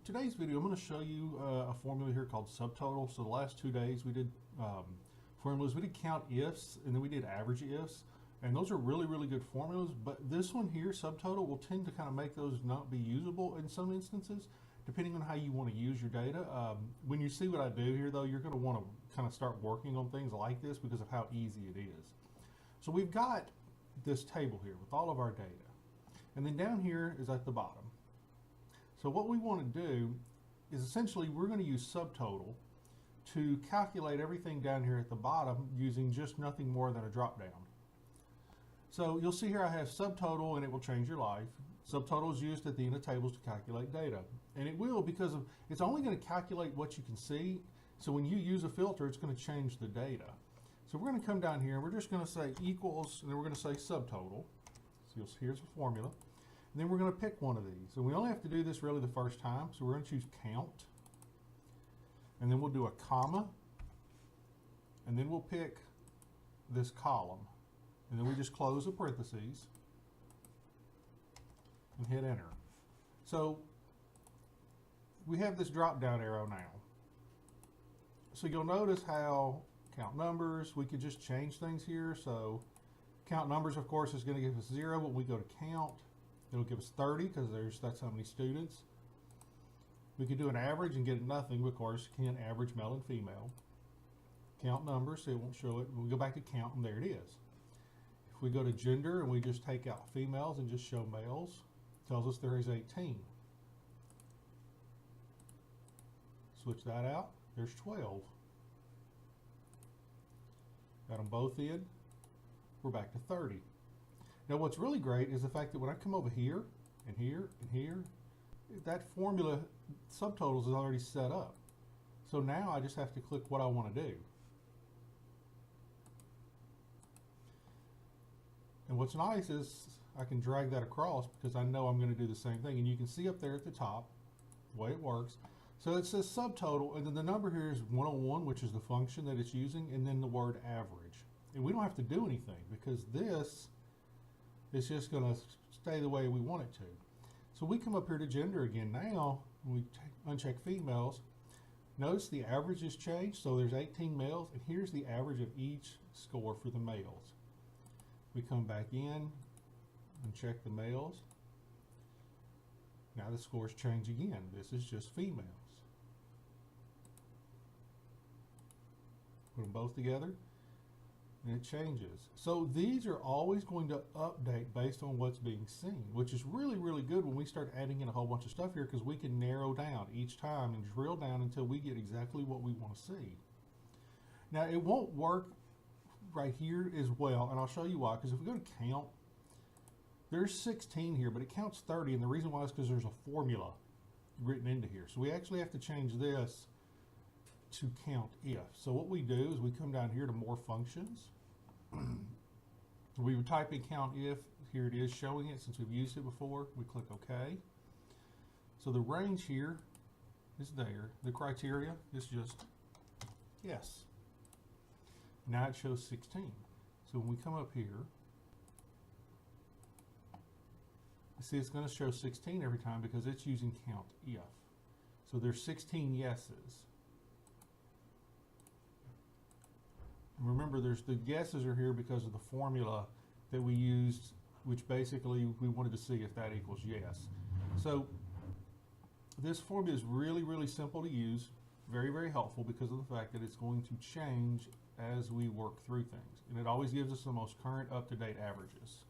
today's video, I'm going to show you a formula here called subtotal. So the last 2 days we did formulas. We did count ifs and then we did average ifs. And those are really good formulas. But this one here, subtotal, will tend to kind of make those not be usable in some instances, depending on how you want to use your data. When you see what I do here, though, you're going to want to kind of start working on things like this because of how easy it is. So we've got this table here with all of our data. And then down here is at the bottom. So what we want to do is essentially we're going to use subtotal to calculate everything down here at the bottom using just nothing more than a drop down. So you'll see here I have subtotal and it will change your life. Subtotal is used at the end of tables to calculate data. And it will because it's only going to calculate what you can see. So when you use a filter, it's going to change the data. So we're going to come down here and we're just going to say equals, and then we're going to say subtotal. So here's the formula. And then we're going to pick one of these. So we only have to do this really the first time. So we're going to choose count. And then we'll do a comma. And then we'll pick this column. And then we just close the parentheses and hit enter. So we have this drop down arrow now. So you'll notice how count numbers, we could just change things here. So count numbers, of course, is going to give us 0. When we go to count, it'll give us 30 because that's how many students. We could do an average and get nothing, of course, can't average male and female. Count numbers, so it won't show it. We'll go back to count and there it is. If we go to gender and we just take out females and just show males, it tells us there is 18. Switch that out, there's 12. Got them both in, we're back to 30. Now what's really great is the fact that when I come over here, and here, and here, that formula subtotals is already set up. So now I just have to click what I want to do. And what's nice is I can drag that across because I know I'm going to do the same thing. And you can see up there at the top the way it works. So it says subtotal, and then the number here is 101, which is the function that it's using, and then the word average. And we don't have to do anything because this is just going to stay the way we want it to. So we come up here to gender again. Now, when we uncheck females, notice the average has changed. So there's 18 males, and here's the average of each score for the males. We come back in and check the males. Now the scores change again. This is just females. Put them both together and it changes. So these are always going to update based on what's being seen, which is really good when we start adding in a whole bunch of stuff here because we can narrow down each time and drill down until we get exactly what we want to see. Now it won't work right here as well, and I'll show you why, because if we go to count, there's 16 here, but it counts 30, and the reason why is because there's a formula written into here. So we actually have to change this to count if. So what we do is we come down here to more functions. We would type in count if. Here it is showing it since we've used it before. We click OK. So the range here is there. The criteria is just yes. Now it shows 16. So when we come up here, you see it's going to show 16 every time because it's using count if. So there's 16 yeses. And remember, the guesses are here because of the formula that we used, which basically we wanted to see if that equals yes. So this formula is really simple to use, very helpful because of the fact that it's going to change as we work through things. And it always gives us the most current up-to-date averages.